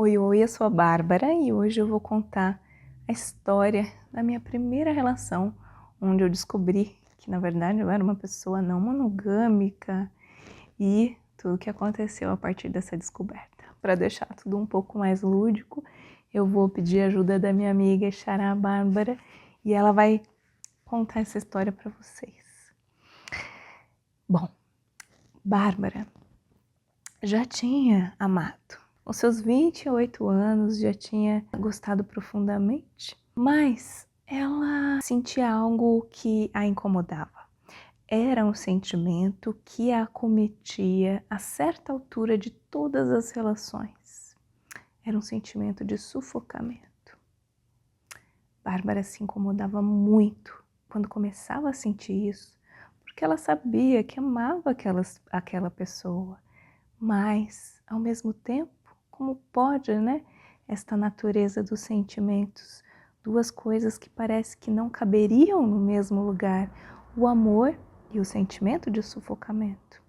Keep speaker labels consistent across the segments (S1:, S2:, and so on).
S1: Oi, oi, eu sou a Bárbara e hoje eu vou contar a história da minha primeira relação, onde eu descobri que, na verdade, eu era uma pessoa não monogâmica e tudo o que aconteceu a partir dessa descoberta. Para deixar tudo um pouco mais lúdico, eu vou pedir ajuda da minha amiga Xará Bárbara e ela vai contar essa história para vocês. Bom, Bárbara já tinha amado. Aos seus 28 anos já tinha gostado profundamente, mas ela sentia algo que a incomodava. Era um sentimento que a acometia a certa altura de todas as relações. Era um sentimento de sufocamento. Bárbara se incomodava muito quando começava a sentir isso, porque ela sabia que amava aquela pessoa, mas, ao mesmo tempo, como pode, né? Esta natureza dos sentimentos, duas coisas que parece que não caberiam no mesmo lugar, o amor e o sentimento de sufocamento.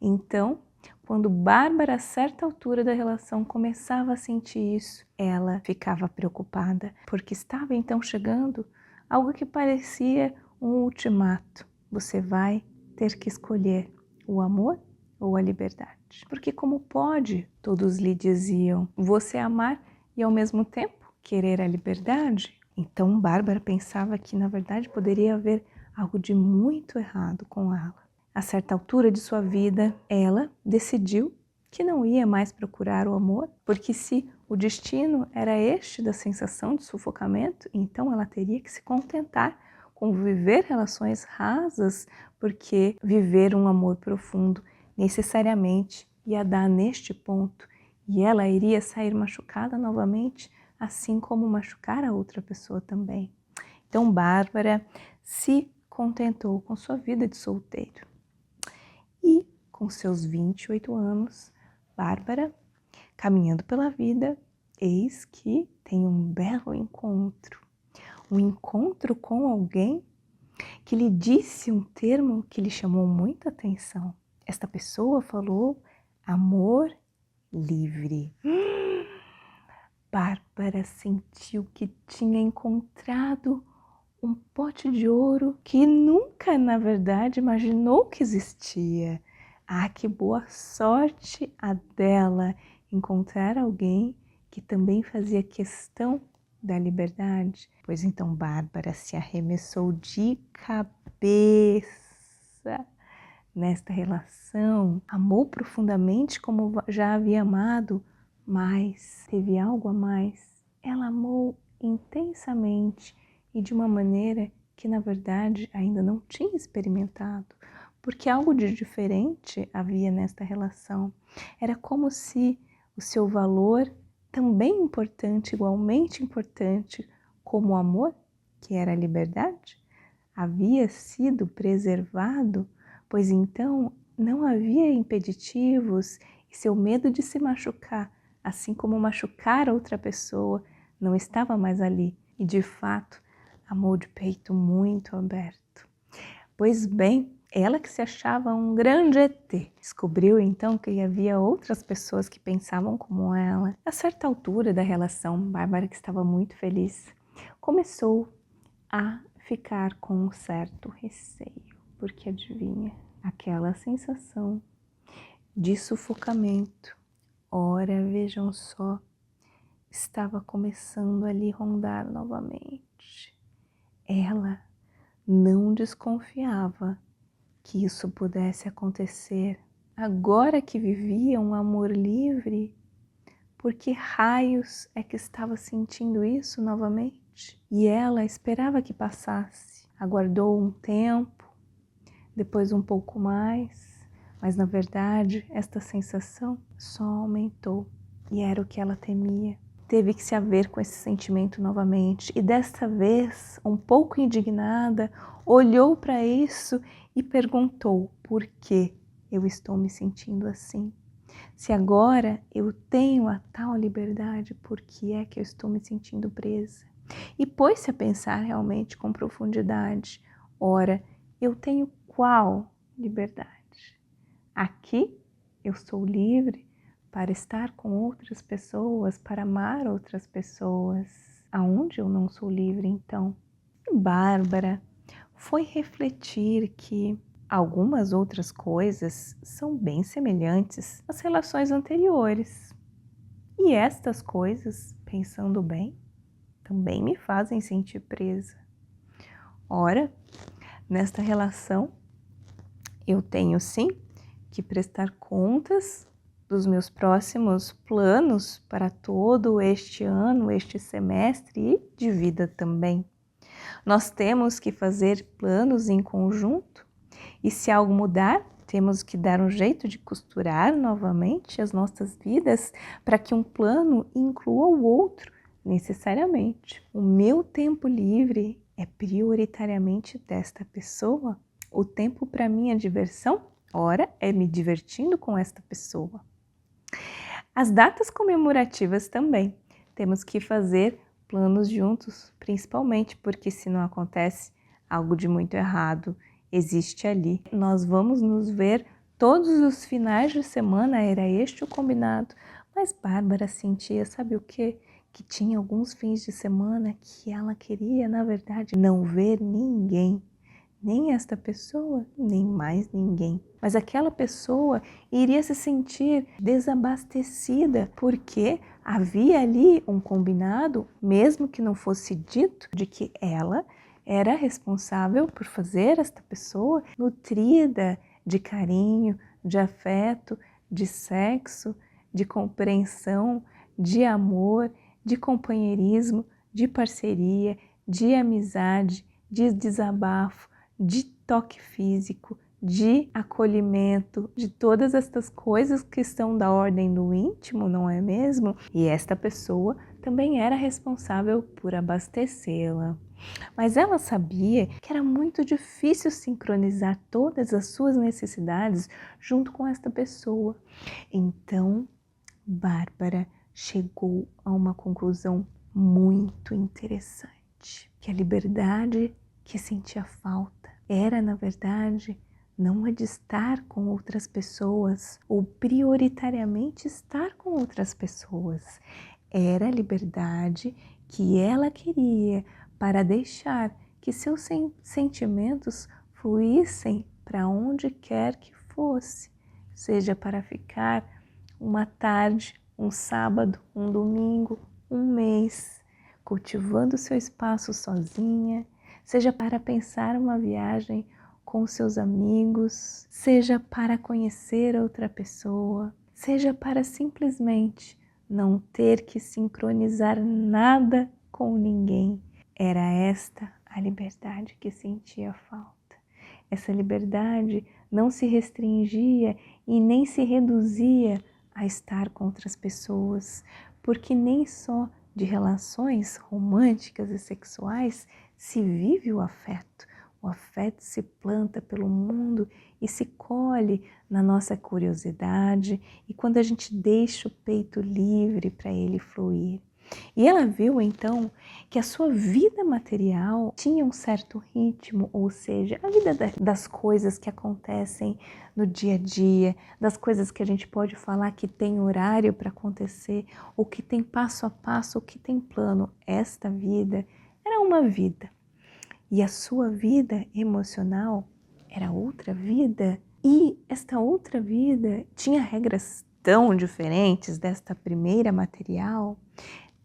S1: Então, quando Bárbara, a certa altura da relação, começava a sentir isso, ela ficava preocupada, porque estava então chegando algo que parecia um ultimato. Você vai ter que escolher o amor ou a liberdade. Porque como pode, todos lhe diziam, você amar e ao mesmo tempo querer a liberdade? Então Bárbara pensava que na verdade poderia haver algo de muito errado com ela. A certa altura de sua vida, ela decidiu que não ia mais procurar o amor, porque se o destino era este da sensação de sufocamento, então ela teria que se contentar com viver relações rasas, porque viver um amor profundo necessariamente ia dar neste ponto e ela iria sair machucada novamente, assim como machucar a outra pessoa também. Então Bárbara se contentou com sua vida de solteiro. E com seus 28 anos, Bárbara, caminhando pela vida, eis que tem um belo encontro. Um encontro com alguém que lhe disse um termo que lhe chamou muita atenção. Esta pessoa falou amor livre. Bárbara sentiu que tinha encontrado um pote de ouro que nunca, na verdade, imaginou que existia. Ah, que boa sorte a dela encontrar alguém que também fazia questão da liberdade. Pois então Bárbara se arremessou de cabeça nesta relação, amou profundamente como já havia amado, mas teve algo a mais. Ela amou intensamente e de uma maneira que na verdade ainda não tinha experimentado, porque algo de diferente havia nesta relação. Era como se o seu valor, também importante, igualmente importante como o amor, que era a liberdade, havia sido preservado, pois então não havia impeditivos e seu medo de se machucar, assim como machucar outra pessoa, não estava mais ali e de fato amou de peito muito aberto. Pois bem, ela que se achava um grande ET, descobriu então que havia outras pessoas que pensavam como ela. A certa altura da relação, Bárbara, que estava muito feliz, começou a ficar com um certo receio, porque adivinha, aquela sensação de sufocamento, ora vejam só, estava começando a lhe rondar novamente. Ela não desconfiava que isso pudesse acontecer agora que vivia um amor livre. Por que raios é que estava sentindo isso novamente? E ela esperava que passasse. Aguardou um tempo, depois um pouco mais, mas na verdade esta sensação só aumentou e era o que ela temia. Teve que se haver com esse sentimento novamente e desta vez, um pouco indignada, olhou para isso e perguntou: por que eu estou me sentindo assim? Se agora eu tenho a tal liberdade, por que é que eu estou me sentindo presa? E pôs-se a pensar realmente com profundidade. Ora, eu tenho qual liberdade? Aqui eu sou livre para estar com outras pessoas, para amar outras pessoas. Aonde eu não sou livre, então? E Bárbara foi refletir que algumas outras coisas são bem semelhantes às relações anteriores. E estas coisas, pensando bem, também me fazem sentir presa. Ora, nesta relação, eu tenho sim que prestar contas dos meus próximos planos para todo este ano, este semestre e de vida também. Nós temos que fazer planos em conjunto e se algo mudar, temos que dar um jeito de costurar novamente as nossas vidas para que um plano inclua o outro necessariamente. O meu tempo livre é prioritariamente desta pessoa. O tempo para minha diversão, ora, é me divertindo com esta pessoa. As datas comemorativas também. Temos que fazer planos juntos, principalmente porque se não acontece algo de muito errado, existe ali. Nós vamos nos ver todos os finais de semana, era este o combinado. Mas Bárbara sentia, sabe o quê? Que tinha alguns fins de semana que ela queria, na verdade, não ver ninguém. Nem esta pessoa, nem mais ninguém. Mas aquela pessoa iria se sentir desabastecida, porque havia ali um combinado, mesmo que não fosse dito, de que ela era responsável por fazer esta pessoa nutrida de carinho, de afeto, de sexo, de compreensão, de amor, de companheirismo, de parceria, de amizade, de desabafo, de toque físico, de acolhimento, de todas estas coisas que estão da ordem do íntimo, não é mesmo? E esta pessoa também era responsável por abastecê-la. Mas ela sabia que era muito difícil sincronizar todas as suas necessidades junto com esta pessoa. Então, Bárbara chegou a uma conclusão muito interessante, que a liberdade que sentia falta era, na verdade, não a de estar com outras pessoas ou prioritariamente estar com outras pessoas. Era a liberdade que ela queria para deixar que seus sentimentos fluíssem para onde quer que fosse, seja para ficar uma tarde, um sábado, um domingo, um mês, cultivando seu espaço sozinha, seja para pensar uma viagem com seus amigos, seja para conhecer outra pessoa, seja para simplesmente não ter que sincronizar nada com ninguém. Era esta a liberdade que sentia falta. Essa liberdade não se restringia e nem se reduzia a estar com outras pessoas, porque nem só de relações românticas e sexuais se vive o afeto. O afeto se planta pelo mundo e se colhe na nossa curiosidade e quando a gente deixa o peito livre para ele fluir. E ela viu então que a sua vida material tinha um certo ritmo, ou seja, a vida das coisas que acontecem no dia a dia, das coisas que a gente pode falar que tem horário para acontecer, ou que tem passo a passo, ou que tem plano. Esta vida era uma vida. E a sua vida emocional era outra vida. E esta outra vida tinha regras tão diferentes desta primeira material.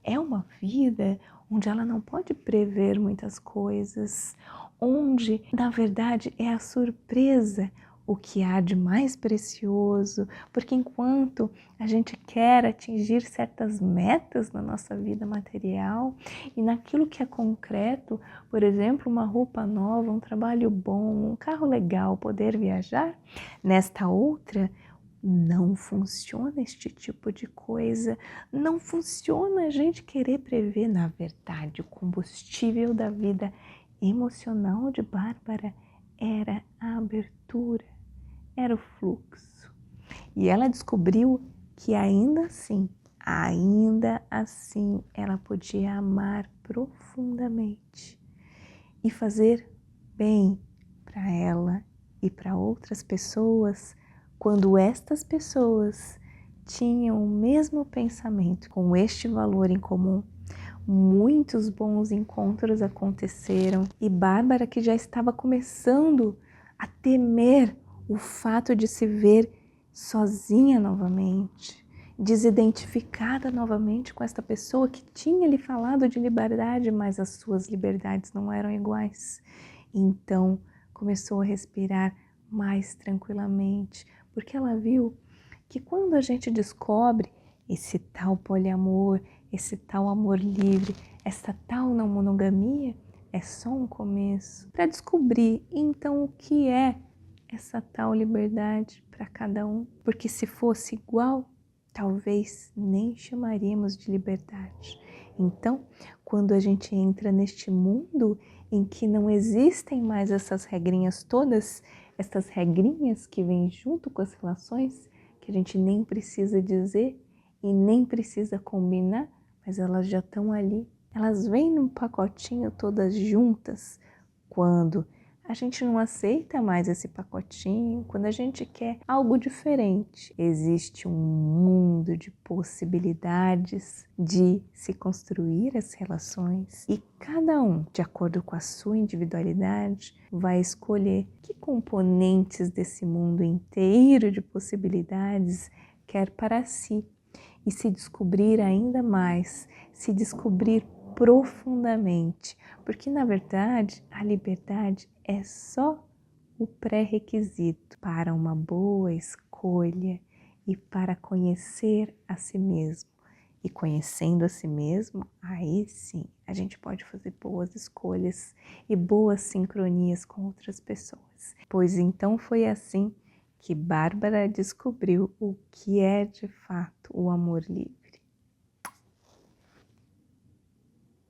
S1: É uma vida onde ela não pode prever muitas coisas, onde, na verdade, é a surpresa o que há de mais precioso, porque enquanto a gente quer atingir certas metas na nossa vida material e naquilo que é concreto, por exemplo, uma roupa nova, um trabalho bom, um carro legal, poder viajar, nesta outra não funciona este tipo de coisa, não funciona a gente querer prever. Na verdade, o combustível da vida emocional de Bárbara era a abertura, era o fluxo. E ela descobriu que ainda assim, ela podia amar profundamente e fazer bem para ela e para outras pessoas quando estas pessoas tinham o mesmo pensamento, com este valor em comum. Muitos bons encontros aconteceram e Bárbara, que já estava começando a temer o fato de se ver sozinha novamente, desidentificada novamente com esta pessoa que tinha lhe falado de liberdade, mas as suas liberdades não eram iguais. Então começou a respirar mais tranquilamente, porque ela viu que quando a gente descobre esse tal poliamor, esse tal amor livre, essa tal não monogamia, é só um começo para descobrir então o que é essa tal liberdade para cada um, porque se fosse igual, talvez nem chamaríamos de liberdade. Então, quando a gente entra neste mundo em que não existem mais essas regrinhas todas, essas regrinhas que vêm junto com as relações, que a gente nem precisa dizer e nem precisa combinar, mas elas já estão ali. Elas vêm num pacotinho todas juntas. Quando a gente não aceita mais esse pacotinho, quando a gente quer algo diferente, existe um mundo de possibilidades de se construir as relações e cada um, de acordo com a sua individualidade, vai escolher que componentes desse mundo inteiro de possibilidades quer para si e se descobrir ainda mais, se descobrir profundamente, porque na verdade a liberdade é só o pré-requisito para uma boa escolha e para conhecer a si mesmo. E conhecendo a si mesmo, aí sim a gente pode fazer boas escolhas e boas sincronias com outras pessoas. Pois então foi assim que Bárbara descobriu o que é de fato o amor livre.